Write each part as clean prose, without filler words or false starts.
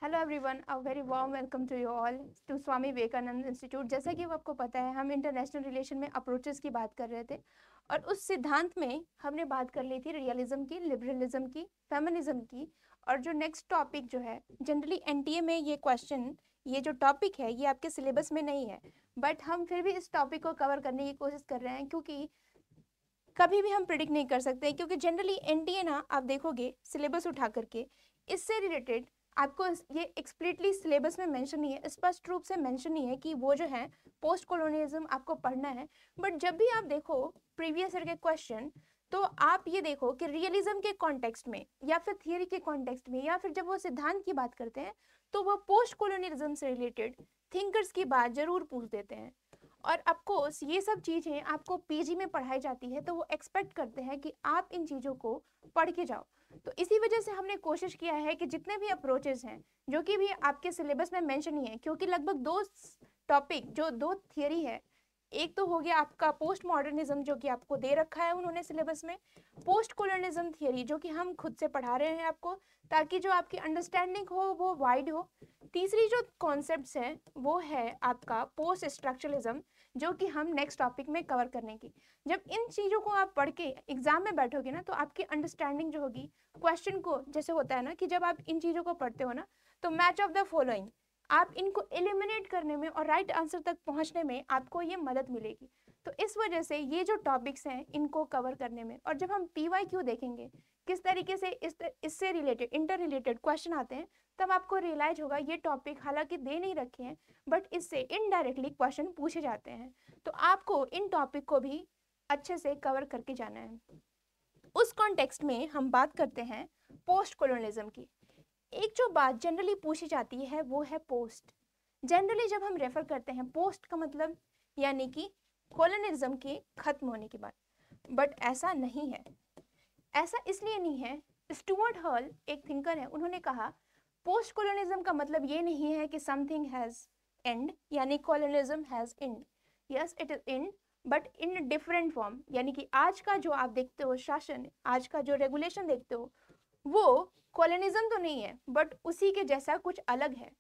Hello everyone, a very warm welcome to you all to Swami Vivekananda institute. जैसा कि आपको पता है, हम इंटरनेशनल रिलेशन में अप्रोचेस की बात कर रहे थे और उस सिद्धांत में हमने बात कर ली थी रियलिज्म की, लिबरलिज्म की, फेमिनिज्म की। और जो नेक्स्ट टॉपिक जो है, जनरली एनटीए में ये क्वेश्चन, ये जो टॉपिक है ये आपके सिलेबस में नहीं है, बट हम फिर भी इस टॉपिक को कवर करने की कोशिश कर रहे हैं क्योंकि कभी भी हम प्रिडिक्ट नहीं कर सकते। क्योंकि जनरली एनटीए ना, आप देखोगे सिलेबस उठा करके, इससे रिलेटेड आपको ये एक्सप्लिटली सिलेबस में मेंशन नहीं है, स्पष्ट रूप से मेंशन नहीं है कि वो जो है पोस्ट कॉलोनियलिज्म आपको पढ़ना है। बट जब भी आप देखो प्रीवियस ईयर के क्वेश्चन, तो आप ये देखो कि रियलिज्म के कॉन्टेक्स्ट में या फिर थियरी के कॉन्टेक्स्ट में या फिर जब वो सिद्धांत की बात करते हैं तो वो पोस्ट कॉलोनियलिज्म से रिलेटेड थिंकर्स की बात जरूर पूछ देते हैं। और ऑफकोर्स ये सब चीज़ें आपको पीजी में पढ़ाई जाती है, तो वो एक्सपेक्ट करते हैं कि आप इन चीज़ों को पढ़ के जाओ। तो इसी वजह से हमने कोशिश किया है कि जितने भी अप्रोचेस हैं जो कि भी आपके सिलेबस में मेंशन ही है, क्योंकि लगभग दो टॉपिक, जो दो थियरी है, एक तो हो गया आपका पोस्ट मॉडर्निज्म जो कि आपको दे रखा है उन्होंने सिलेबस में, पोस्ट कॉलोनिज्म थियरी जो कि हम खुद से पढ़ा रहे हैं आपको, ताकि जो आपकी अंडरस्टैंडिंग हो वो वाइड हो। तीसरी जो कॉन्सेप्ट्स हैं वो है आपका पोस्ट स्ट्रक्चरलिज्म, जो कि हम नेक्स्ट टॉपिक में कवर करने की। जब इन चीज़ों को आप पढ़ के एग्जाम में बैठोगे ना, तो आपकी अंडरस्टैंडिंग जो होगी क्वेश्चन को, जैसे होता है ना कि जब आप इन चीज़ों को पढ़ते हो ना, तो मैच ऑफ द फॉलोइंग, आप इनको एलिमिनेट करने में और राइट आंसर तक पहुंचने में आपको ये मदद मिलेगी। तो इस वजह से ये जो टॉपिक्स हैं इनको कवर करने में, और जब हम PYQ देखेंगे किस तरीके से इससे रिलेटेड इंटर रिलेटेड क्वेश्चन आते हैं, तब आपको रियलाइज होगा ये टॉपिक हालांकि दे नहीं रखे हैं, बट इससे इनडायरेक्टली क्वेश्चन पूछे जाते हैं। तो आपको इन टॉपिक को भी अच्छे से कवर करके जाना है। उस कॉन्टेक्स्ट में हम बात करते हैं पोस्ट कॉलोनियलिज्म की। एक जो बात जनरली पूछी जाती है वो है पोस्ट। जनरली जब हम रेफर करते हैं पोस्ट का मतलब यानी कि कॉलोनियलिज्म के खत्म होने की बात, बट ऐसा नहीं है। ऐसा इसलिए नहीं है, स्टुअर्ट हॉल एक थिंकर है, उन्होंने कहा पोस्ट कॉलोनियलिज्म का मतलब ये नहीं है कि समथिंग हैज एंड, यानी colonialism has and. Yes it is and, but in different form. यानी कि आज का जो आप देखते हो शासन, आज का जो रेगुलेशन देखते हो, वो कॉलोनिज्म तो नहीं है, बट उसी के जैसा कुछ अलग है।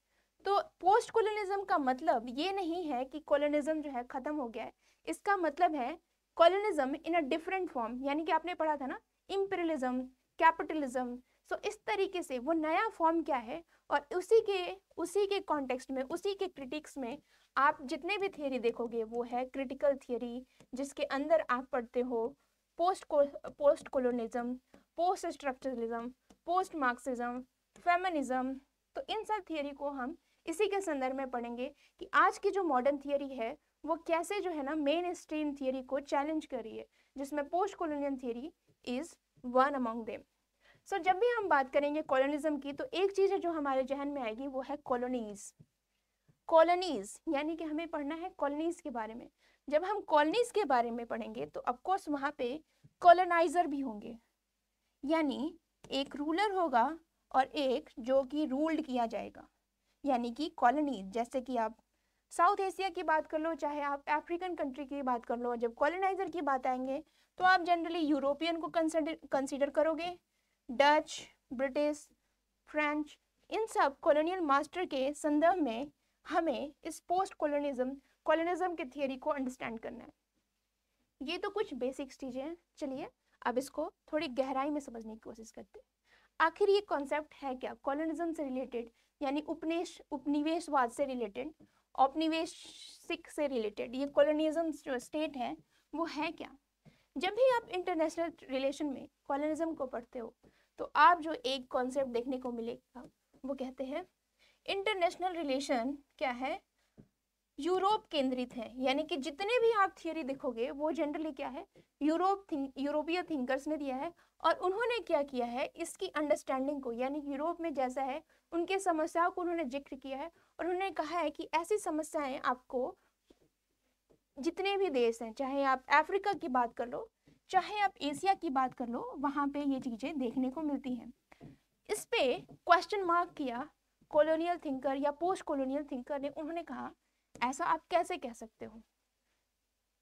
तो पोस्ट कॉलोनिज्म का मतलब ये नहीं है कि कॉलोनिज्म जो है खत्म हो गया है, इसका मतलब है colonialism in a different form. यानी कि आपने पढ़ा था ना इंपीरियलिज्म, कैपिटलिज्म, सो इस तरीके से वो नया फॉर्म क्या है, और उसी के कॉन्टेक्स्ट में, उसी के क्रिटिक्स में आप जितने भी थियरी देखोगे वो है क्रिटिकल थियरी, जिसके अंदर आप पढ़ते हो post colonialism, post structuralism, post Marxism, feminism. तो इन सब थियरी को हम इसी के संदर्भ में पढ़ेंगे कि आज की जो मॉडर्न थियरी है वो कैसे जो है ना मेन स्ट्रीम थियरी को चैलेंज कर रही है, जिसमें post colonial theory is one among them. So जब भी हम बात करेंगे कॉलोनिज्म की, तो एक चीज़ है जो हमारे जहन में आएगी वो है कॉलोनीज। कॉलोनीज यानी कि हमें पढ़ना है कॉलोनीज के बारे में। जब हम कॉलोनीज के बारे में पढ़ेंगे तो ऑफकोर्स वहाँ पे कॉलोनाइजर भी होंगे, यानी एक रूलर होगा और एक जो कि रूल्ड किया जाएगा। यानी कि कॉलोनीज, जैसे कि आप साउथ एशिया की बात कर लो, चाहे आप अफ्रीकन कंट्री की बात कर लो, जब कॉलोनाइजर की बात आएंगे तो आप जनरली यूरोपियन को कंसिडर करोगे। डच, ब्रिटिश, फ्रेंच, इन सब कॉलोनियल मास्टर के संदर्भ में हमें इस पोस्ट कॉलोनिज्म के थियरी को अंडरस्टैंड करना है। ये तो कुछ बेसिक्स चीज़ें हैं। चलिए अब इसको थोड़ी गहराई में समझने की कोशिश करते हैं। आखिर ये कॉन्सेप्ट है क्या कॉलोनिज्म से रिलेटेड, यानी उपनिवेशवाद से रिलेटेड, औपनिवेशिक से रिलेटेड, ये कॉलोनिज्म जो स्टेट है वो है क्या। जब भी आप इंटरनेशनल रिलेशन में कॉलोनिज्म को पढ़ते हो तो आप जो एक कॉन्सेप्ट देखने को मिलेगा वो कहते हैं इंटरनेशनल रिलेशन क्या है, यूरोप केंद्रित है। यानी कि जितने भी आप थियरी देखोगे वो जनरली क्या है, यूरोपीय थिंकर्स ने दिया है, और उन्होंने क्या किया है इसकी अंडरस्टैंडिंग को, यानी यूरोप में जैसा है उनके समस्याओं को उन्होंने जिक्र किया है, और उन्होंने कहा है कि ऐसी समस्याएं आपको जितने भी देश हैं, चाहे आप अफ्रीका की बात कर लो, चाहे आप एशिया की बात कर लो, वहाँ पे ये चीज़ें देखने को मिलती हैं। इस पे क्वेश्चन मार्क किया कॉलोनियल थिंकर या पोस्ट कॉलोनियल थिंकर ने। उन्होंने कहा ऐसा आप कैसे कह सकते हो,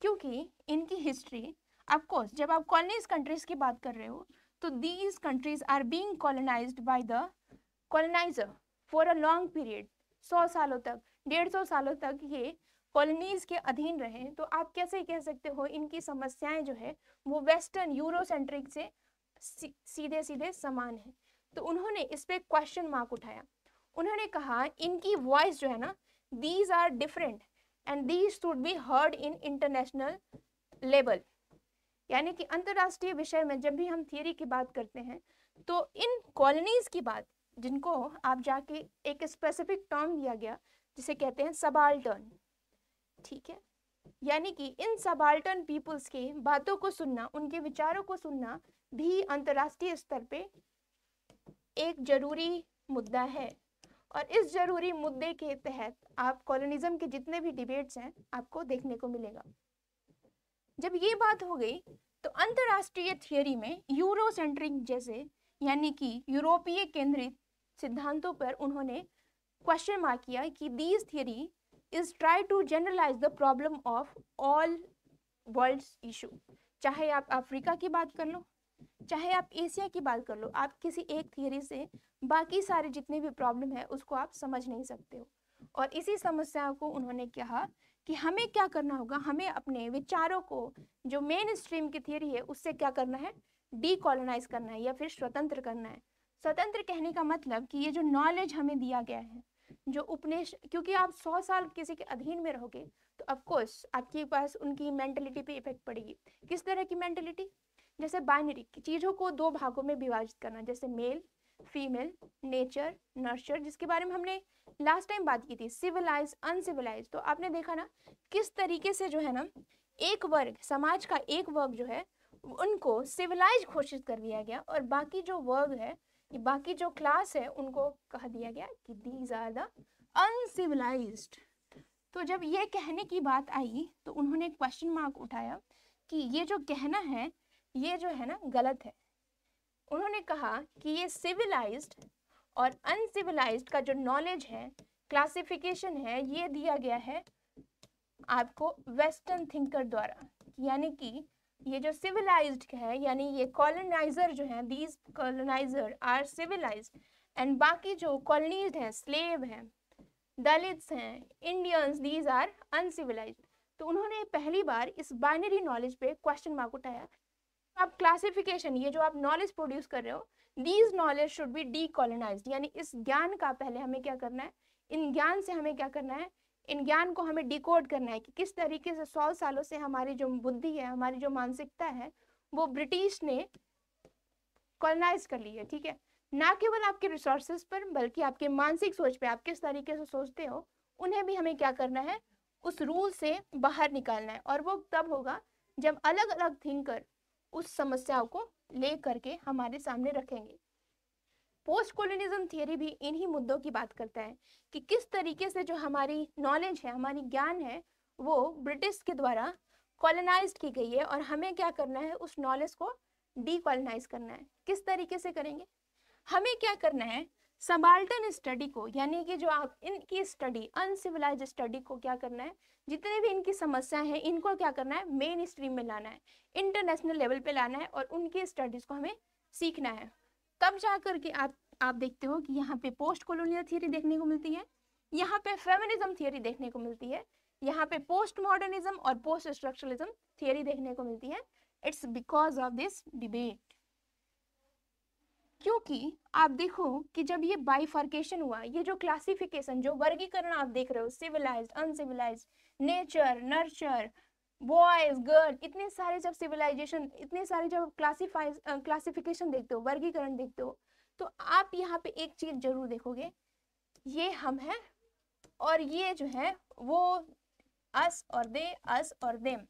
क्योंकि इनकी हिस्ट्री, ऑफकोर्स जब आप कॉलोनीज कंट्रीज की बात कर रहे हो तो these countries are being colonised by the coloniser for a long period, 100 सालों तक, 150 सालों तक ये कॉलोनीज के अधीन रहे, तो आप कैसे कह सकते हो इनकी समस्याएं जो है वो वेस्टर्न यूरोसेंट्रिक से सीधे सीधे समान है। तो उन्होंने इस पे क्वेश्चन मार्क उठाया। उन्होंने कहा इनकी वॉइस जो है ना, these are different and these should be heard in international level. यानी कि अंतरराष्ट्रीय विषय में जब भी हम थियरी की बात करते हैं तो इन कॉलोनीज की बात, जिनको आप जाके एक स्पेसिफिक टर्म दिया गया जिसे कहते हैं सबाल्टर्न, ठीक है, यानी कि इन सबाल्टर्न पीपल्स के बातों को सुनना, उनके विचारों को सुनना भी अंतरराष्ट्रीय स्तर पे एक जरूरी मुद्दा है। और इस जरूरी मुद्दे के तहत आप कॉलोनिज्म के जितने भी डिबेट्स हैं आपको देखने को मिलेगा। जब ये बात हो गई तो अंतरराष्ट्रीय थियरी में यूरोसेंट्रिक जैसे यानी कि यूरोपीय केंद्रित सिद्धांतों पर उन्होंने क्वेश्चन मार्क किया कि these theory is try to generalise the problem of all worlds issue. चाहे आप अफ्रीका की बात कर लो, चाहे आप एशिया की बात कर लो, आप किसी एक थियरी से बाकी सारे जितने भी प्रॉब्लम है उसको आप समझ नहीं सकते हो। और इसी समस्या को उन्होंने कहा कि हमें क्या करना होगा, हमें अपने विचारों को जो मेन स्ट्रीम की थियरी है उससे क्या करना है, डीकॉलोनाइज करना है या फिर स्वतंत्र करना है। स्वतंत्र कहने का मतलब कि ये जो नॉलेज हमें दिया गया है, जो उपनिषद, क्योंकि आप 100 साल किसी के अधीन में रहोगे तो ऑफकोर्स आपके पास उनकी मेंटलिटी पे इफेक्ट पड़ेगी। किस तरह की मेंटलिटी, जैसे बाइनरी चीज़ों को 2 भागों में विभाजित करना, जैसे मेल फीमेल, नेचर नर्चर, जिसके बारे में हमने लास्ट टाइम बात की थी, सिविलाइज अनसिविलाइज। तो आपने देखा ना किस तरीके से जो है ना एक वर्ग, समाज का एक वर्ग जो है उनको सिविलाइज घोषित कर दिया गया और बाकी जो वर्ग है, बाकी जो क्लास है उनको कह दिया गया कि दीज आर द अनसिविलाइज्ड। तो जब ये कहने की बात आई तो उन्होंने क्वेश्चन मार्क उठाया कि ये जो कहना है ये जो है ना गलत है। उन्होंने कहा कि ये सिविलाइज्ड और अनसिविलाइज्ड का जो नॉलेज है, क्लासिफिकेशन है, ये दिया गया है आपको वेस्टर्न थिंकर द्वारा। यानी कि ये जो सिविलाइज्ड है, यानी ये कॉलोनाइजर जो है, these coloniser are civilised and बाकी जो कॉलोनीज हैं, स्लेव हैं, दलित्स हैं, इंडियंस, दीज आर अनसिविलाइज्ड। तो उन्होंने पहली बार इस बाइनरी नॉलेज पे क्वेश्चन मार्क उठाया। आप क्लासिफिकेशन, ये जो आप नॉलेज प्रोड्यूस कर रहे हो, दीज नॉलेज शुड बी डीकॉलोनाइज्ड, यानी इस ज्ञान का पहले हमें क्या करना है, इन ज्ञान से हमें क्या करना है, इन ज्ञान को हमें डिकोड करना है कि किस तरीके से 100 सालों से हमारी जो बुद्धि है, हमारी जो मानसिकता है वो ब्रिटिश ने कॉलोनाइज कर ली है। ठीक है, ना केवल आपके रिसोर्सेज पर बल्कि आपके मानसिक सोच पे, आप किस तरीके से सोचते हो, उन्हें भी हमें क्या करना है, उस रूल से बाहर निकालना है। और वो तब होगा जब अलग अलग थिंकर उस समस्याओं को ले करके हमारे सामने रखेंगे। पोस्ट कोलोनिज्म थियरी भी इन्हीं मुद्दों की बात करता है कि किस तरीके से जो हमारी नॉलेज है, हमारी ज्ञान है, वो ब्रिटिश के द्वारा कॉलोनाइज्ड की गई है और हमें क्या करना है, उस नॉलेज को डीकॉलोनाइज करना है। किस तरीके से करेंगे, हमें क्या करना है, सबाल्टर्न स्टडी को, यानी कि जो आप इनकी स्टडी, अनसिविलाइज्ड स्टडी को क्या करना है, जितने भी इनकी समस्या है इनको क्या करना है, मेन स्ट्रीम में लाना है, इंटरनेशनल लेवल पे लाना है और उनकी स्टडीज को हमें सीखना है। तब जा करके आप देखते हो कि यहाँ पे पोस्ट कॉलोनियल थियरी देखने को मिलती है, यहाँ पे फेमिनिज्म थियरी देखने को मिलती है, यहाँ पे पोस्ट मॉडर्निज्म और पोस्ट स्ट्रक्चरलिज्म थियरी देखने को मिलती है। It's because of this debate. क्योंकि आप देखो कि जब ये बाइफर्केशन हुआ, ये जो क्लासिफिकेशन, जो वर्गीकरण आप देख रहे हो, civilised uncivilised, nature nurture, boys girl, इतने सारे जब सिविलाइजेशन, इतने सारे जब क्लासिफिकेशन देखते हो, वर्गीकरण देखते हो, तो आप यहाँ पे एक चीज जरूर देखोगे, ये हम हैं और ये जो है वो अस और दे, अस और देम,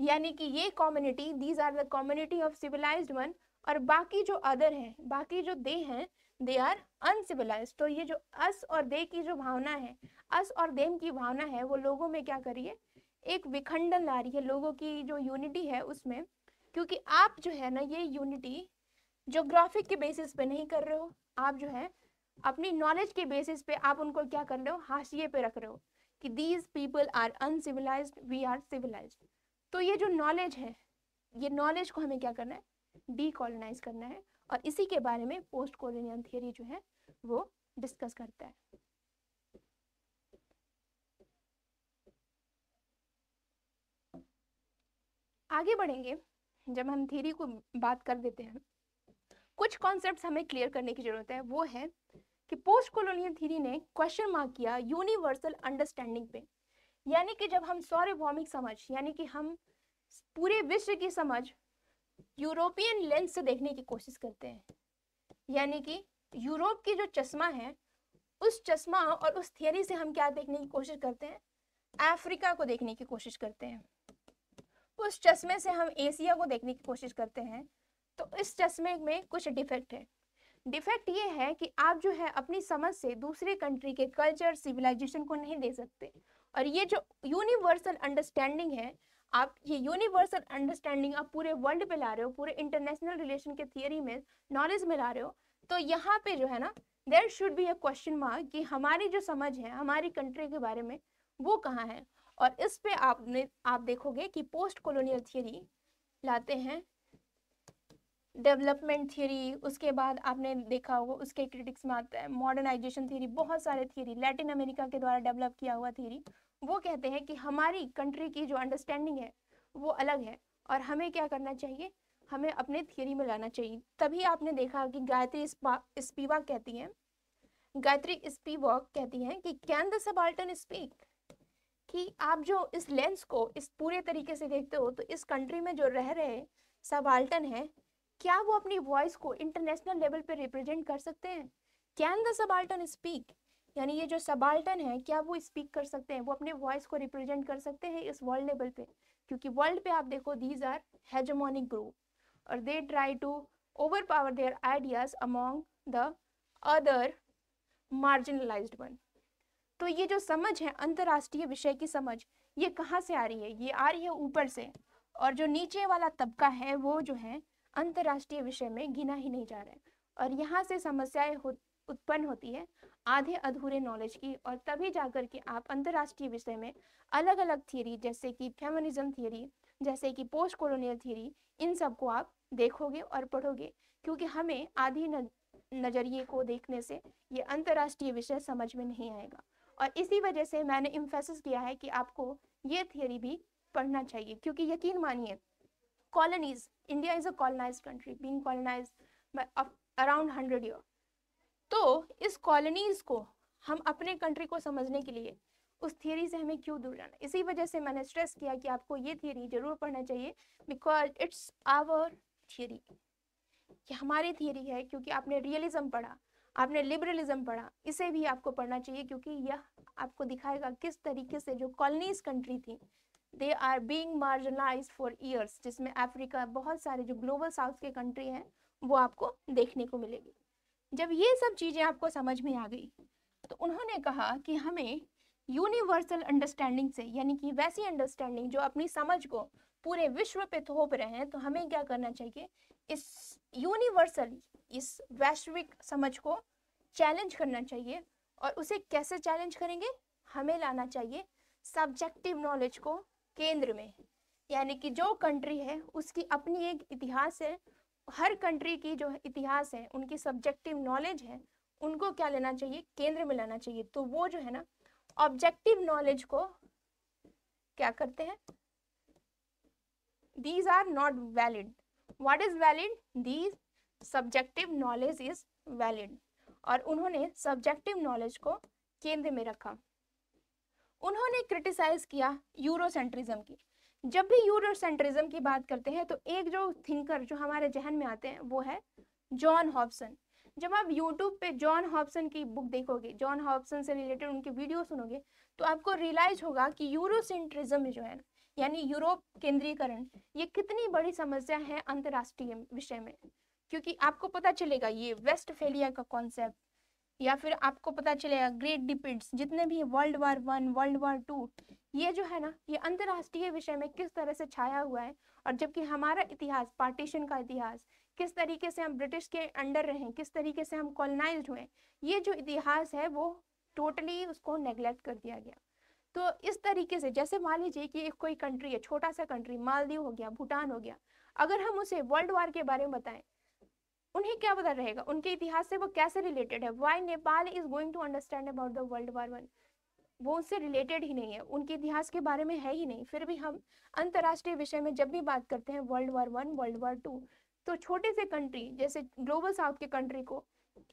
यानी कि ये community, these are the community of civilised one, और बाकी जो अदर है, बाकी जो दे हैं, दे आर अनसिविलाइज्ड। तो ये जो अस और दे की जो भावना है, अस और देम की भावना है, वो लोगों में क्या करी है, एक विखंडन ला रही है, लोगों की जो यूनिटी है उसमें। क्योंकि आप जो है ना, ये यूनिटी ज्योग्राफिक के बेसिस पे नहीं कर रहे हो, आप जो है अपनी नॉलेज के बेसिस पे आप उनको क्या कर रहे हो, हाशिए पे रख रहे हो कि these people are uncivilised, we are civilised. तो ये जो नॉलेज है, ये नॉलेज को हमें क्या करना है, डीकॉलोनाइज करना है। और इसी के बारे में पोस्ट कॉलोनियल थियरी जो है वो डिस्कस करता है। आगे बढ़ेंगे, जब हम थ्योरी को बात कर देते हैं, कुछ कॉन्सेप्ट्स हमें क्लियर करने की जरूरत है। वो है कि पोस्ट कॉलोनियल थ्योरी ने क्वेश्चन मार्क किया यूनिवर्सल अंडरस्टैंडिंग पे, यानी कि जब हम सार्वभौमिक समझ, यानी कि हम पूरे विश्व की समझ यूरोपियन लेंस से देखने की कोशिश करते हैं, यानी कि यूरोप की जो चश्मा है, उस चश्मा और उस थियरी से हम क्या देखने की कोशिश करते हैं, अफ्रीका को देखने की कोशिश करते हैं। उस चश्मे से हम एशिया को देखने की कोशिश करते हैं। तो इस चश्मे में कुछ डिफेक्ट है। डिफेक्ट ये है कि आप जो है अपनी समझ से दूसरे कंट्री के कल्चर, सिविलाइजेशन को नहीं दे सकते। और ये जो यूनिवर्सल अंडरस्टैंडिंग है, आप ये यूनिवर्सल अंडरस्टैंडिंग आप पूरे वर्ल्ड पे ला रहे हो, पूरे इंटरनेशनल रिलेशन के थियरी में, नॉलेज में ला रहे हो, तो यहाँ पे जो है ना, there should be a question mark कि हमारी जो समझ है हमारी कंट्री के बारे में वो कहाँ है। और इस पे आप देखोगे कि पोस्ट कॉलोनियल थियरी लाते हैं डेवलपमेंट थियरी, उसके बाद आपने देखा होगा उसके क्रिटिक्स में आता है मॉडर्नाइजेशन थियरी, बहुत सारे थियरी लैटिन अमेरिका के द्वारा डेवलप किया हुआ थियरी। वो कहते हैं कि हमारी कंट्री की जो अंडरस्टैंडिंग है वो अलग है और हमें क्या करना चाहिए, हमें अपने थियरी में लाना चाहिए। तभी आपने देखा कि गायत्री स्पिवाक कहती हैं, गायत्री स्पिवाक कहती हैं कि कैन द सबाल्टर्न स्पीक, कि आप जो इस लेंस को इस पूरे तरीके से देखते हो, तो इस कंट्री में जो रह रहे सबाल्टर्न है, क्या वो अपनी वॉइस को इंटरनेशनल लेवल पे रिप्रेजेंट कर सकते हैं। कैन द सबाल्टर्न स्पीक, यानी ये जो सबाल्टर्न है क्या वो स्पीक कर सकते हैं, वो अपने वॉइस को रिप्रेजेंट कर सकते हैं इस वर्ल्ड लेवल पे। क्योंकि वर्ल्ड पे आप देखो दीज आर हेजेमोनिक ग्रुप और they try to over power their ideas among the other marginalised one. तो ये जो समझ है अंतर्राष्ट्रीय विषय की समझ, ये कहाँ से आ रही है, ये आ रही है ऊपर से, और जो नीचे वाला तबका है वो जो है अंतर्राष्ट्रीय विषय में गिना ही नहीं जा रहा है। और यहाँ से समस्याएं उत्पन्न होती है आधे अधूरे नॉलेज की, और तभी जाकर के आप अंतर्राष्ट्रीय विषय में अलग अलग थियरी, जैसे कि फेमिनिज्म थियरी, जैसे कि पोस्ट कॉलोनियल थियरी, इन सबको आप देखोगे और पढ़ोगे। क्योंकि हमें आधी नजरिए को देखने से ये अंतर्राष्ट्रीय विषय समझ में नहीं आएगा। और इसी वजह से मैंने इम्फेसिस किया है कि आपको ये थियरी भी पढ़ना चाहिए। क्योंकि यकीन मानिए, colonies, India is a colonised country being colonised by around 100 year. तो इस कॉलोनीज को हम अपने कंट्री को समझने के लिए उस थियरी से हमें क्यों दूर जाना। इसी वजह से मैंने स्ट्रेस किया कि आपको ये थियरी जरूर पढ़ना चाहिए, बिकॉज इट्स आवर थियरी, ये हमारी थियरी है। क्योंकि आपने रियलिज्म पढ़ा, आपने लिबरलिज्म पढ़ा, इसे भी आपको पढ़ना चाहिए, क्योंकि यह आपको दिखाएगा किस तरीके से जो कॉलोनीज कंट्री थी, they are being marginalised for years, जिसमें अफ्रीका, बहुत सारे जो ग्लोबल साउथ के कंट्री हैं वो आपको देखने को मिलेगी। जब ये सब चीजें आपको समझ में आ गई, तो उन्होंने कहा कि हमें यूनिवर्सल अंडरस्टैंडिंग से, यानी कि वैसी अंडरस्टैंडिंग जो अपनी समझ को पूरे विश्व पे थोप रहे हैं, तो हमें क्या करना चाहिए, इस यूनिवर्सल, इस वैश्विक समझ को चैलेंज करना चाहिए। और उसे कैसे चैलेंज करेंगे, हमें लाना चाहिए सब्जेक्टिव नॉलेज को केंद्र में, यानी कि जो कंट्री है उसकी अपनी एक इतिहास है, हर कंट्री की जो इतिहास है, उनकी सब्जेक्टिव नॉलेज है, उनको क्या लेना चाहिए, केंद्र में लाना चाहिए। तो वो जो है ना, ऑब्जेक्टिव नॉलेज को क्या करते हैं, these are not valid, what is valid, these subjective knowledge is valid। और उन्होंने सब्जेक्टिव नॉलेज को केंद्र में रखा। उन्होंने क्रिटिसाइज किया यूरोसेंट्रिज्म की। जब भी यूरोसेंट्रिज्म की बात करते हैं तो एक जो थिंकर जो हमारे जहन में आते हैं वो है जॉन हॉब्सन। जब आप यूट्यूब पे जॉन हॉब्सन की बुक देखोगे, जॉन हॉब्सन से रिलेटेड उनके वीडियो सुनोगे, तो आपको रियलाइज होगा कि यूरोसेंट्रिज्म जो है, यानी यूरोप केंद्रीकरण, ये कितनी बड़ी समस्या है अंतर्राष्ट्रीय विषय में। क्योंकि आपको पता चलेगा ये वेस्टफेलिया का कॉन्सेप्ट, या फिर आपको पता चलेगा ग्रेट डिबेट्स, जितने भी वर्ल्ड वार 1, वर्ल्ड वार 2, ये जो है ना, ये अंतर्राष्ट्रीय विषय में किस तरह से छाया हुआ है। और जबकि हमारा इतिहास, पार्टीशन का इतिहास, किस तरीके से हम ब्रिटिश के अंडर रहे, किस तरीके से हम कॉलोनाइज्ड हुए, ये जो इतिहास है वो टोटली उसको नेग्लेक्ट कर दिया गया। तो इस तरीके से, जैसे मान लीजिए कि एक कोई कंट्री है, छोटा सा कंट्री, मालदीव हो गया, भूटान हो गया, अगर हम उसे वर्ल्ड वार के बारे में बताएं उन्हें क्या पता रहेगा, उनके इतिहास से वो कैसे रिलेटेड है, why Nepal is going to understand about the world war one, वो उससे रिलेटेड ही नहीं है, उनके इतिहास के बारे में है ही नहीं। फिर भी हम अंतर्राष्ट्रीय विषय में जब भी बात करते हैं world war one, world war two, तो छोटे से कंट्री जैसे ग्लोबल साउथ के कंट्री को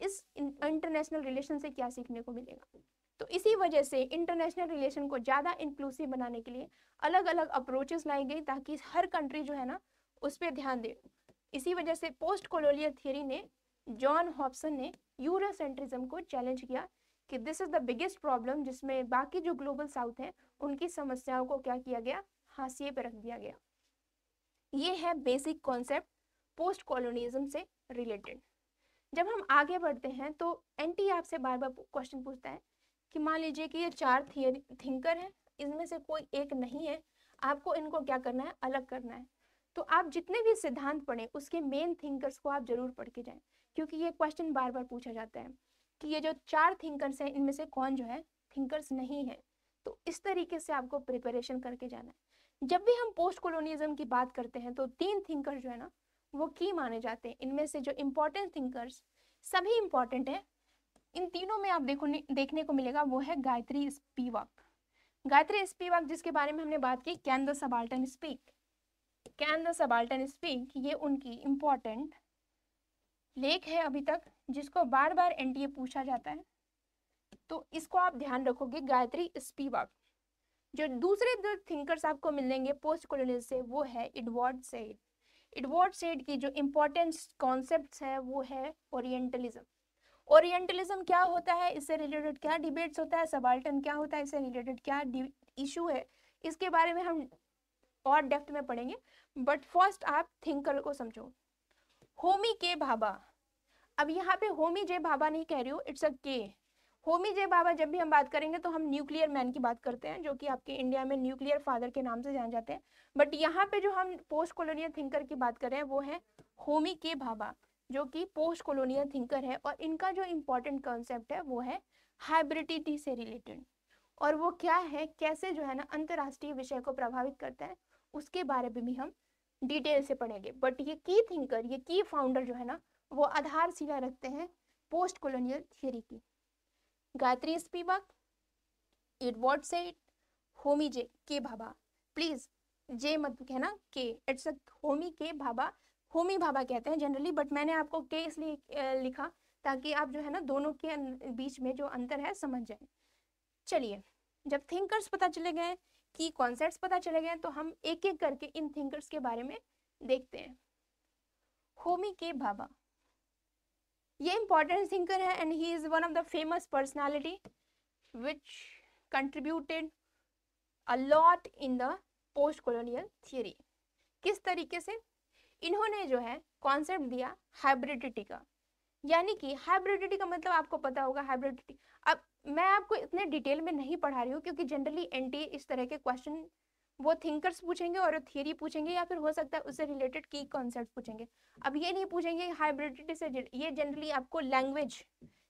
इस इंटरनेशनल रिलेशन से क्या सीखने को मिलेगा। तो इसी वजह से इंटरनेशनल रिलेशन को ज़्यादा इंक्लूसिव बनाने के लिए अलग अलग अप्रोचेस लाई गई ताकि हर कंट्री जो है ना उस पर ध्यान दे। इसी वजह से पोस्ट कॉलोनियल थियरी ने, जॉन हॉब्सन ने यूरोसेंट्रिज्म को चैलेंज किया कि this is the biggest problem, जिसमें बाकी जो ग्लोबल साउथ है उनकी समस्याओं को क्या किया गया, हाशिए पर रख दिया गया। ये है बेसिक कॉन्सेप्ट पोस्ट कॉलोनिज्म से रिलेटेड। जब हम आगे बढ़ते हैं तो एनटी आपसे बार बार क्वेश्चन पूछता है कि मान लीजिए कि ये 4 थिंकर हैं, इनमें से कोई एक नहीं है, आपको इनको क्या करना है, अलग करना है। तो आप जितने भी सिद्धांत पढ़ें उसके मेन थिंकर्स को आप जरूर पढ़ के जाएं, क्योंकि ये क्वेश्चन बार बार पूछा जाता है कि ये जो 4 थिंकर्स हैं इनमें से कौन जो है थिंकर्स नहीं है। तो इस तरीके से आपको प्रिपरेशन करके जाना है। जब भी हम पोस्ट कॉलोनिज्म की बात करते हैं तो 3 थिंकर जो है ना वो की माने जाते हैं। इनमें से जो इम्पोर्टेंट थिंकर्स, सभी इम्पोर्टेंट है, इन तीनों में आप देखने को मिलेगा वो है गायत्री स्पिवाक। गायत्री स्पिवाक जिसके बारे में हमने बात की, can the subaltern speak, can the subaltern speak, ये उनकी इम्पोर्टेंट लेख है अभी तक, जिसको बार बार एनटीए पूछा जाता है। तो इसको आप ध्यान रखोगे, गायत्री स्पिवाक। जो दूसरे दो थिंकर्स आपको मिलेंगे पोस्ट कॉलोनियल से वो है एडवर्ड सेड। एडवर्ड सेड की जो इम्पोर्टेंट कॉन्सेप्ट्स है वो है ओरिएंटलिज्म। ओरिएंटलिज्म क्या होता है, इससे रिलेटेड क्या डिबेट्स होता है, सबाल्टर्न क्या होता है, इससे रिलेटेड क्या इशू है, इसके बारे में हम और डेप्थ में पढ़ेंगे। बट फर्स्ट आप थिंकर को समझो, होमी के भाभा। अब यहाँ पे होमी जे भाभा नहीं कह रही हूँ, इट्स अ के। होमी जे भाभा जब भी हम बात करेंगे तो हम न्यूक्लियर मैन की बात करते हैं, जो कि आपके इंडिया में न्यूक्लियर फादर के नाम से जाने जाते हैं। बट यहाँ पे जो हम पोस्ट कॉलोनियल थिंकर की बात कर रहे हैं वो है होमी के भाभा, जो कि पोस्ट कॉलोनियल थिंकर है। और इनका जो इम्पोर्टेंट कॉन्सेप्ट है वो है हाइब्रिडिटी से रिलेटेड। और वो क्या है, कैसे जो है ना अंतर्राष्ट्रीय विषय को प्रभावित करता है, उसके बारे में भी हम डिटेल से पढ़ेंगे। बट ये की थिंकर, ये की फाउंडर जो है ना वो आधारशिला रखते हैं पोस्ट कॉलोनियल थियरी की। Gayatri Spivak, Edward Said, Homi J K Bhabha. Please जे मत कहना के, इट्स अ होमी के भाभा। होमी भाभा कहते हैं जनरली, बट मैंने आपको के इसलिए लिखा ताकि आप जो है ना दोनों के बीच में जो अंतर है समझ जाए। चलिए, जब थिंकर्स पता चले गए, की कॉन्सेप्ट्स पता चले गए, तो हम एक एक करके इन थिंकर्स के बारे में देखते हैं। होमी के भाभा, ये इंपॉर्टेंट थिंकर है and he is one of the famous personality which contributed a lot in the post colonial theory. किस तरीके से? इन्होंने जो है कॉन्सेप्ट दिया हाइब्रिडिटी का, यानी कि हाइब्रिडिटी का मतलब आपको पता होगा हाइब्रिडिटी। अब मैं आपको इतने डिटेल में नहीं पढ़ा रही हूँ क्योंकि जनरली एनटीए इस तरह के क्वेश्चन वो थिंकर्स पूछेंगे और थियरी पूछेंगे, या फिर हो सकता है उससे रिलेटेड की कॉन्सेप्ट पूछेंगे। अब ये नहीं पूछेंगे हाइब्रिडिटी से, ये जनरली आपको लैंग्वेज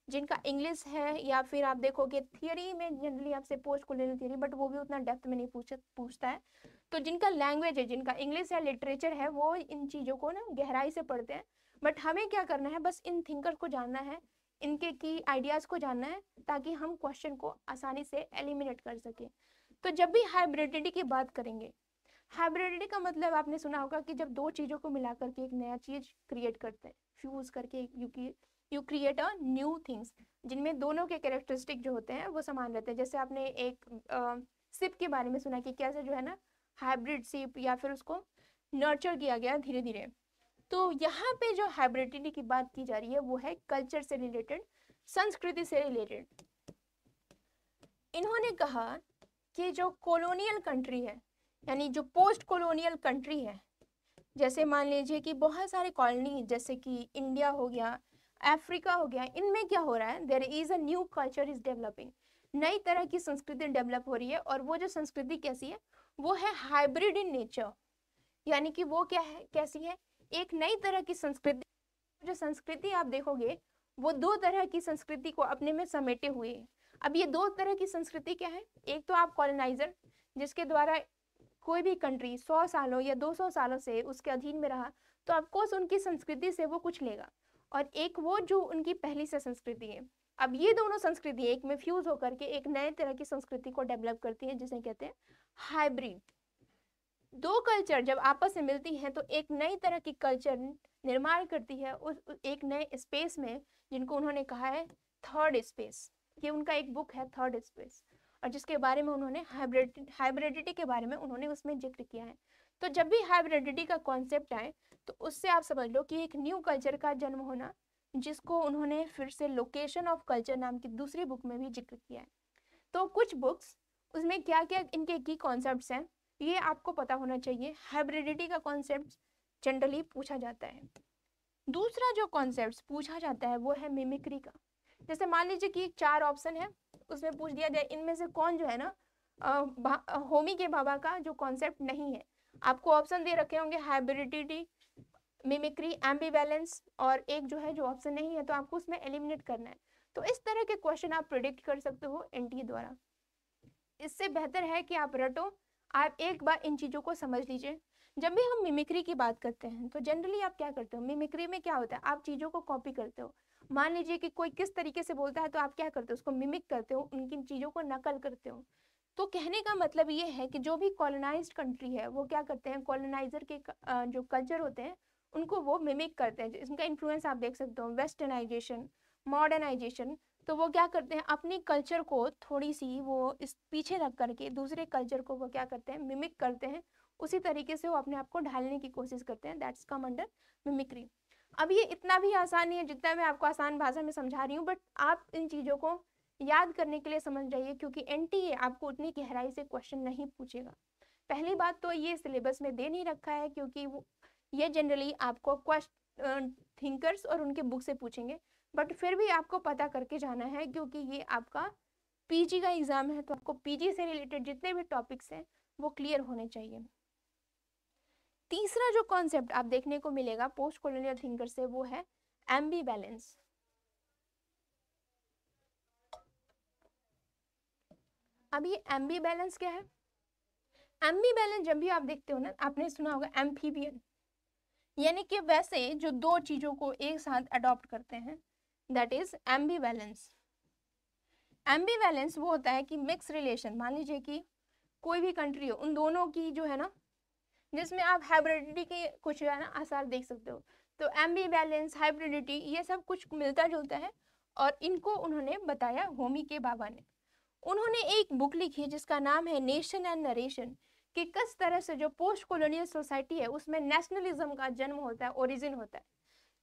जिनका इंग्लिश है, या फिर आप देखोगे थियरी में जनरली आपसे पोस्ट कॉलोनियल थियरी, बट वो भी उतना डेप्थ में नहीं पूछता है। तो जिनका लैंग्वेज है, जिनका इंग्लिश या लिटरेचर है, वो इन चीज़ों को ना गहराई से पढ़ते हैं। बट हमें क्या करना है, बस इन थिंकर को जानना है, इनके की आइडियाज़ को जानना है, ताकि हम क्वेश्चन को आसानी से एलिमिनेट कर सकें। तो जब भी हाइब्रिडिटी की बात करेंगे, हाइब्रिडिटी का मतलब आपने सुना होगा कि जब दो चीज़ों को मिला करके एक नया चीज़ क्रिएट करते हैं, फ्यूज करके you create a new things, जिनमें दोनों के कैरेक्टरिस्टिक जो होते हैं वो समान रहते हैं। जैसे आपने एक सिप के बारे में सुना कि कैसे जो है ना हाइब्रिड सिप, या फिर उसको नर्चर किया गया धीरे धीरे। तो यहाँ पे जो हाइब्रिडिटी की बात की जा रही है वो है कल्चर से रिलेटेड, संस्कृति से रिलेटेड। इन्होंने कहा कि जो कॉलोनियल कंट्री है, यानी जो पोस्ट कॉलोनियल कंट्री है, जैसे मान लीजिए कि बहुत सारे कॉलोनी जैसे कि इंडिया हो गया, अफ्रीका हो गया, इनमें क्या हो रहा है, there is a new culture is developing, नई तरह की संस्कृति डेवलप हो रही है। और वो जो संस्कृति कैसी है, वो है हाइब्रिड इन नेचर, यानी कि वो क्या है, कैसी है, एक नई तरह की संस्कृति। जो संस्कृति आप देखोगे वो दो तरह की संस्कृति को अपने में समेटे हुए है। अब ये दो तरह की संस्कृति क्या है, एक तो आप कॉलोनाइजर, जिसके द्वारा कोई भी कंट्री 100 सालों या 200 सालों से उसके अधीन में रहा, तो ऑफकोर्स उनकी संस्कृति से वो कुछ लेगा। और एक वो जो उनकी पहली से संस्कृति है। अब ये दोनों संस्कृति एक में फ्यूज होकर के एक नए तरह की संस्कृति को डेवलप करती है, जिसे कहते हैं हाइब्रिड। दो कल्चर जब आपस में मिलती हैं तो एक नई तरह की कल्चर निर्माण करती है उस एक नए स्पेस में, जिनको उन्होंने कहा है थर्ड स्पेस। ये उनका एक बुक है थर्ड स्पेस, और जिसके बारे में उन्होंने हाइब्रिडिटी के बारे में उन्होंने उसमें जिक्र किया है। तो जब भी हाइब्रिडिटी का कॉन्सेप्ट आए तो उससे आप समझ लो कि एक न्यू कल्चर का जन्म होना, जिसको उन्होंने फिर से लोकेशन ऑफ कल्चर नाम की दूसरी बुक में भी जिक्र किया है। तो कुछ बुक्स उसमें क्या क्या इनके की कॉन्सेप्ट्स हैं ये आपको पता होना चाहिए। हाइब्रिडिटी का कॉन्सेप्ट जनरली पूछा जाता है। दूसरा जो कॉन्सेप्ट पूछा जाता है वो है मिमिक्री का। जैसे मान लीजिए कि 4 ऑप्शन है, उसमें पूछ दिया जाए इनमें से कौन जो है ना होमी के भाभा का जो कॉन्सेप्ट नहीं है। आपको ऑप्शन दे रखे होंगे हाइब्रिडिटी, मिमिक्री, एम्बिवैलेंस, और एक जो है जो ऑप्शन नहीं है, तो आपको उसमें एलिमिनेट करना है। तो इस तरह के क्वेश्चन आप प्रिडिक्ट कर सकते हो एनटीए द्वारा। इससे बेहतर है कि आप रटो, आप एक बार इन चीज़ों को समझ लीजिए। जब भी हम मिमिक्री की बात करते हैं तो जनरली आप क्या करते हो, मिमिक्री में क्या होता है, आप चीज़ों को कॉपी करते हो। मान लीजिए कि कोई किस तरीके से बोलता है तो आप क्या करते हो, उसको मिमिक करते हो, उनकी चीज़ों को नकल करते हो। तो कहने का मतलब ये है कि जो भी कॉलोनाइज्ड कंट्री है वो क्या करते हैं, कॉलोनाइजर के जो कल्चर होते हैं उनको वो मिमिक करते हैं। इसका इन्फ्लुएंस आप देख सकते हो, वेस्टर्नाइजेशन, मॉडर्नाइजेशन। तो वो क्या करते हैं, अपनी कल्चर को थोड़ी सी वो इस पीछे रख करके दूसरे कल्चर को वो क्या करते हैं, मिमिक करते हैं। उसी तरीके से वो अपने आप को ढालने की कोशिश करते हैं। That's come under mimicry. अब ये इतना भी आसान नहीं है जितना मैं आपको आसान भाषा में समझा रही हूँ, बट आप इन चीज़ों को याद करने के लिए समझ जाइए, क्योंकि एनटीए आपको उतनी गहराई से क्वेश्चन नहीं पूछेगा। पहली बात तो ये सिलेबस में दे नहीं रखा है, क्योंकि वो ये जनरली आपको थिंकर्स और उनके बुक से पूछेंगे, बट फिर भी आपको पता करके जाना है, क्योंकि ये आपका पीजी का एग्जाम है। तो आपको पीजी से रिलेटेड जितने भी टॉपिक्स हैं वो क्लियर होने चाहिए। तीसरा जो कॉन्सेप्ट आप देखने को मिलेगा पोस्ट कॉलोनियल थिंकर से वो है एम्बिवैलेंस। अब ये एम्बिवैलेंस क्या है? एम्बिवैलेंस जब भी आप देखते हो ना, आपने सुना होगा एम्फीबियन, यानी कि वैसे जो दो चीजों को एक साथ अडॉप्ट करते हैं, दैट इज एम्बिवैलेंस। एम्बिवैलेंस वो होता है कि मिक्स रिलेशन, मान लीजिए कि कोई भी कंट्री हो, उन दोनों की जो है ना, जिसमें आप हाइब्रिडिटी के कुछ है ना आसार देख सकते हो। तो एम्बिवैलेंस, हाइब्रिडिटी, ये सब कुछ मिलता जुलता है, और इनको उन्होंने बताया होमी के भाभा ने। उन्होंने एक बुक लिखी जिसका नाम है नेशन एंड नरेशन, कि किस तरह से जो पोस्ट कॉलोनियल सोसाइटी है उसमें नेशनलिज्म का जन्म होता है, ओरिजिन होता है।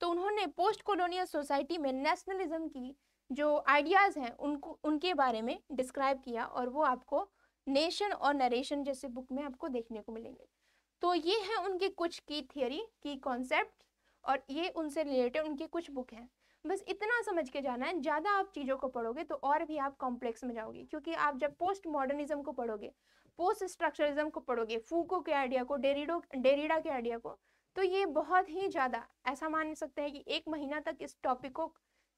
तो उन्होंने पोस्ट कॉलोनियल सोसाइटी में नेशनलिज्म की जो आइडियाज़ हैं उनको उनके बारे में डिस्क्राइब किया, और वो आपको नेशन और नरेशन जैसे बुक में आपको देखने को मिलेंगे। तो ये है उनकी कुछ की थियरी की कॉन्सेप्ट, और ये उनसे रिलेटेड उनकी कुछ बुक हैं। बस इतना समझ के जाना है। ज़्यादा आप चीज़ों को पढ़ोगे तो और भी आप कॉम्प्लेक्स में जाओगे, क्योंकि आप जब पोस्ट मॉडर्निज्म को पढ़ोगे, पोस्ट स्ट्रक्चरलिज्म को पढ़ोगे, फूको के आइडिया को, डेरिडा के आइडिया को, तो ये बहुत ही ज़्यादा ऐसा मान सकते हैं कि 1 महीना तक इस टॉपिक को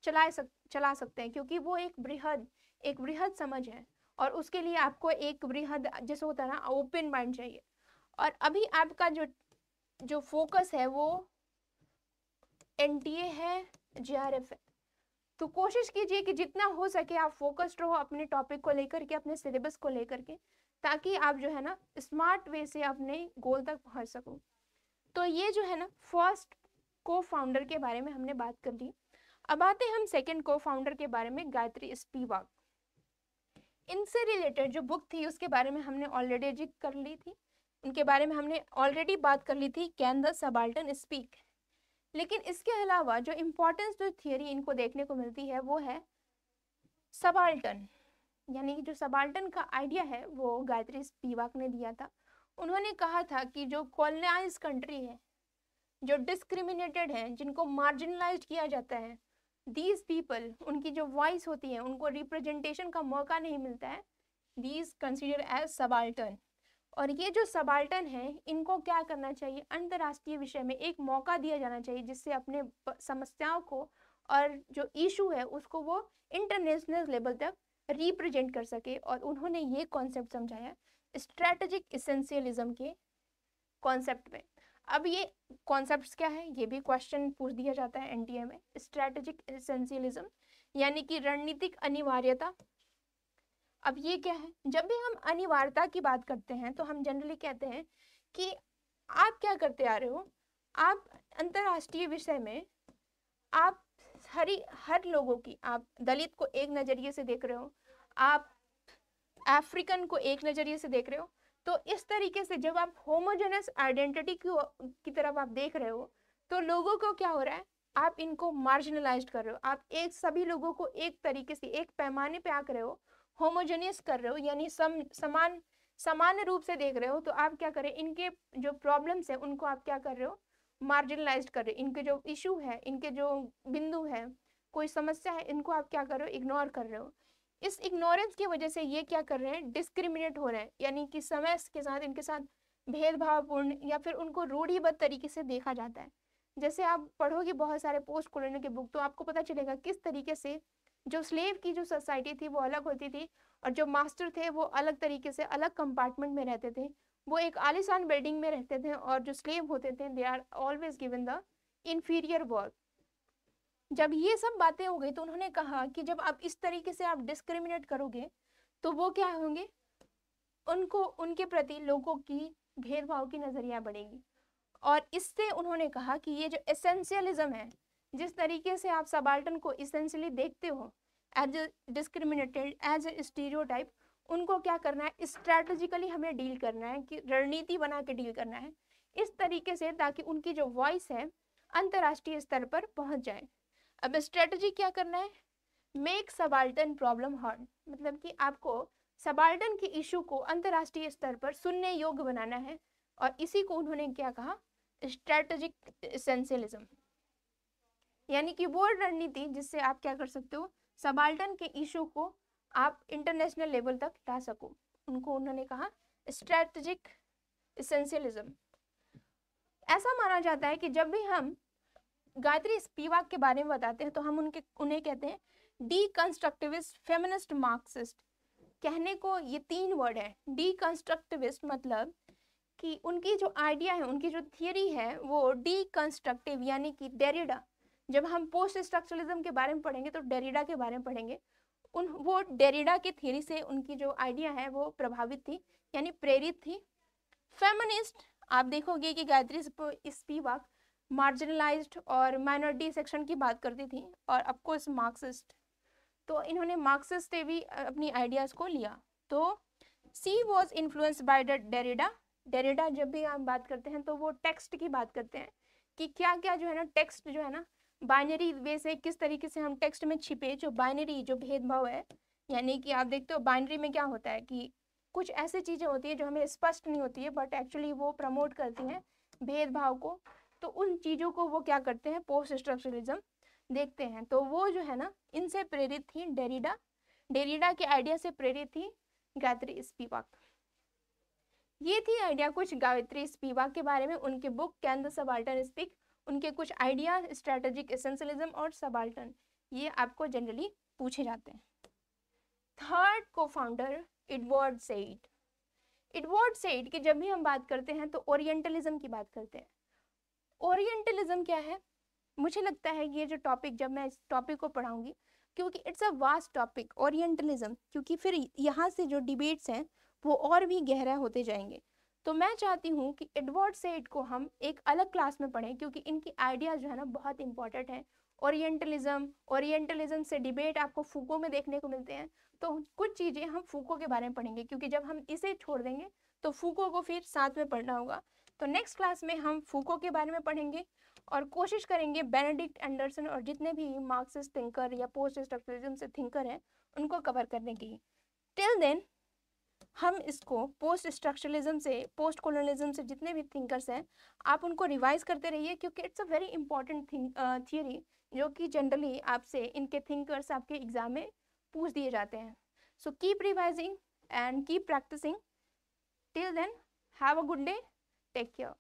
चला सकते हैं, क्योंकि वो एक बृहद समझ है, और उसके लिए आपको एक बृहद जैसे होता है ना ओपन माइंड चाहिए। और अभी आपका जो फोकस है वो एनटीए है, जेआरएफ है। तो कोशिश कीजिए कि जितना हो सके आप फोकस्ड रहो अपने टॉपिक को लेकर के, अपने सिलेबस को लेकर के, ताकि आप जो है ना स्मार्ट वे से अपने गोल तक पहुंच सको। तो ये जो है ना फर्स्ट को फाउंडर के बारे में हमने बात कर ली। अब आते हैं हम सेकंड को फाउंडर के बारे में, गायत्री स्पिवाक। इनसे रिलेटेड जो बुक थी उसके बारे में हमने ऑलरेडी जिक्र कर ली थी, उनके बारे में हमने ऑलरेडी बात कर ली थी, कैन द सबाल्टर्न स्पीक। लेकिन इसके अलावा जो इम्पोर्टेंस जो थियरी इनको देखने को मिलती है वो है सबाल्टर्न, यानी कि जो सबाल्टर्न का आइडिया है वो गायत्री स्पिवाक ने दिया था। उन्होंने कहा था कि जो कॉलोनाइज कंट्री है, जो डिस्क्रिमिनेटेड है, जिनको मार्जिनलाइज किया जाता है, दीज पीपल, उनकी जो वॉइस होती है, उनको रिप्रेजेंटेशन का मौका नहीं मिलता है, दीज कंसिडर एज सबाल्टर्न। और ये जो सबाल्टर्न है इनको क्या करना चाहिए, अंतर्राष्ट्रीय विषय में एक मौका दिया जाना चाहिए, जिससे अपने समस्याओं को और जो इशू है उसको वो इंटरनेशनल लेवल तक रिप्रेजेंट कर सके। और उन्होंने ये कॉन्सेप्ट समझाया स्ट्रेटेजिक एसेंशियलिज्म के कॉन्सेप्ट में। अब ये कॉन्सेप्ट्स क्या है, ये भी क्वेश्चन पूछ दिया जाता है एनटीए में। स्ट्रेटेजिक एसेंशियलिज्म यानी कि रणनीतिक अनिवार्यता। अब ये क्या है, जब भी हम अनिवार्यता की बात करते हैं तो हम जनरली कहते हैं कि आप क्या करते आ रहे हो, आप अंतर्राष्ट्रीय विषय में आप हर लोगों की, आप दलित को एक नजरिए से देख रहे हो, आप अफ्रीकन को एक नजरिए से देख रहे हो। तो इस तरीके से जब आप होमोजेनस आइडेंटिटी की तरफ आप देख रहे हो तो लोगों को क्या हो रहा है, आप इनको मार्जिनलाइज्ड कर रहे हो, आप एक सभी लोगों को एक तरीके से एक पैमाने पे आकर रहे हो, होमोजेनियस कर रहे हो, यानी सामान्य रूप से देख रहे हो। तो आप क्या करें, इनके जो प्रॉब्लम्स है उनको आप क्या कर रहे हो, मार्जिनलाइज्ड कर रहे हो, इनके जो इशू है, इनके जो बिंदु है, कोई समस्या है, इनको आप क्या कर रहे हो, इग्नोर कर रहे हो। इस इग्नोरेंस की वजह से ये क्या कर रहे हैं, डिस्क्रिमिनेट हो रहे हैं, यानी कि समय के साथ इनके साथ भेदभावपूर्ण या फिर उनको रूढ़िबद्ध तरीके से देखा जाता है। जैसे आप पढ़ोगे बहुत सारे पोस्ट कॉलोनियल के बुक तो आपको पता चलेगा किस तरीके से जो स्लेव की जो सोसाइटी थी वो अलग होती थी और जो मास्टर थे वो अलग तरीके से अलग कंपार्टमेंट में रहते थे, वो एक आलीशान बिल्डिंग में रहते थे, और जो स्लेव होते थे they are always given the inferior work. जब ये सब बातें हो गई तो उन्होंने कहा कि जब आप इस तरीके से आप डिस्क्रिमिनेट करोगे तो वो क्या होंगे, उनको उनके प्रति लोगों की भेदभाव की नजरिया बढ़ेगी। और इससे उन्होंने कहा कि ये जो एसेंशियलिज्म है, जिस तरीके से आप सबाल्टन को इसेंशियली देखते हो as a discriminated, as a stereotype, उनको क्या करना है, स्ट्रैटेजिकली हमें डील करना है, कि रणनीति बना के डील करना है इस तरीके से, ताकि उनकी जो वॉइस है अंतर्राष्ट्रीय स्तर पर पहुंच जाए। अब स्ट्रेटजी क्या करना है, मेक सबाल्टन प्रॉब्लम हर्ड, मतलब कि आपको सबाल्टन के इशू को अंतर्राष्ट्रीय स्तर पर सुनने योग्य बनाना है। और इसी को उन्होंने क्या कहा, स्ट्रेटेजिक एसेंशियलिज्म, यानी कि वो रणनीति जिससे आप क्या कर सकते हो, सबाल्टन के इशू को आप इंटरनेशनल लेवल तक ला सको, उनको उन्होंने कहा स्ट्रेटेजिक एसेंशियलिज्म। ऐसा माना जाता है कि जब भी हम गायत्री स्पिवाक के बारे में बताते हैं तो हम उन्हें कहते हैं डीकंस्ट्रक्टिविस्ट, फेमिनिस्ट, मार्क्सिस्ट। कहने को ये 3 वर्ड है। डीकंस्ट्रक्टिविस्ट मतलब कि उनकी जो आइडिया है, उनकी जो थियरी है वो डीकंस्ट्रक्टिव, यानी कि डेरिडा। जब हम पोस्ट स्ट्रक्चरलिज्म के बारे में पढ़ेंगे तो डेरिडा के बारे में पढ़ेंगे। वो डेरिडा की थियरी से उनकी जो आइडिया है वो प्रभावित थी, यानी प्रेरित थी। फेमिनिस्ट, आप देखोगे कि गायत्री स्पिवाक मार्जिनलाइज्ड और माइनॉरिटी सेक्शन की बात करती थी। और ऑफकोर्स मार्क्सिस्ट, तो इन्होंने मार्क्सिस्ट से भी अपनी आइडियाज़ को लिया। तो she was influenced by the Derrida. Derrida जब भी हम बात करते हैं तो वो टेक्स्ट की बात करते हैं कि क्या क्या जो है ना, टेक्स्ट जो है ना, बाइनरी वे से किस तरीके से हम टेक्स्ट में छिपे जो बाइनरी जो भेदभाव है, यानी कि आप देखते हो बाइनरी में क्या होता है कि कुछ ऐसी चीज़ें होती है जो हमें स्पष्ट नहीं होती है बट एक्चुअली वो प्रमोट करती हैं भेदभाव को। तो उन चीज़ों को वो क्या करते हैं, पोस्ट स्ट्रक्चरलिज्म देखते हैं। तो वो जो है ना, इनसे प्रेरित थी डेरिडा, डेरिडा के आइडिया से प्रेरित थी गायत्री स्पिवाक। ये थी आइडिया कुछ गायत्री स्पिवाक के बारे में, उनके book can the subaltern speak, उनके कुछ आइडिया स्ट्रेटेजिक एसेंशियलिज्म और सबाल्टन, ये आपको जनरली पूछे जाते हैं। थर्ड को founder Edward said. Edward said की जब भी हम बात करते हैं तो ओरिएंटलिज्म की बात करते हैं। ओरिएंटलिज्म क्या है, मुझे लगता है ये जो टॉपिक, जब मैं इस टॉपिक को पढ़ाऊंगी, क्योंकि it's a vast topic orientalism, क्योंकि फिर यहाँ से जो डिबेट्स हैं वो और भी गहरा होते जाएंगे। तो मैं चाहती हूँ कि एडवर्ड सेड को हम एक अलग क्लास में पढ़ें, क्योंकि इनकी आइडियाज़ जो है ना बहुत इंपॉर्टेंट है। ओरिएंटलिज्म से डिबेट आपको फूको में देखने को मिलते हैं। तो कुछ चीज़ें हम फूको के बारे में पढ़ेंगे, क्योंकि जब हम इसे छोड़ देंगे तो फूको को फिर साथ में पढ़ना होगा। तो नेक्स्ट क्लास में हम फूको के बारे में पढ़ेंगे और कोशिश करेंगे बेनेडिक्ट एंडरसन और जितने भी मार्क्सिस्ट थिंकर या पोस्ट स्ट्रक्चरलिज्म से थिंकर हैं उनको कवर करने की। टिल देन हम इसको पोस्ट स्ट्रक्चरलिज्म से, पोस्ट कॉलोनियलिज्म से जितने भी थिंकर्स हैं आप उनको रिवाइज करते रहिए, क्योंकि it's a very important theory जो कि जनरली आपसे इनके थिंकर्स आपके एग्जाम में पूछ दिए जाते हैं। So keep revising and keep practising. Till then have a good day, take care.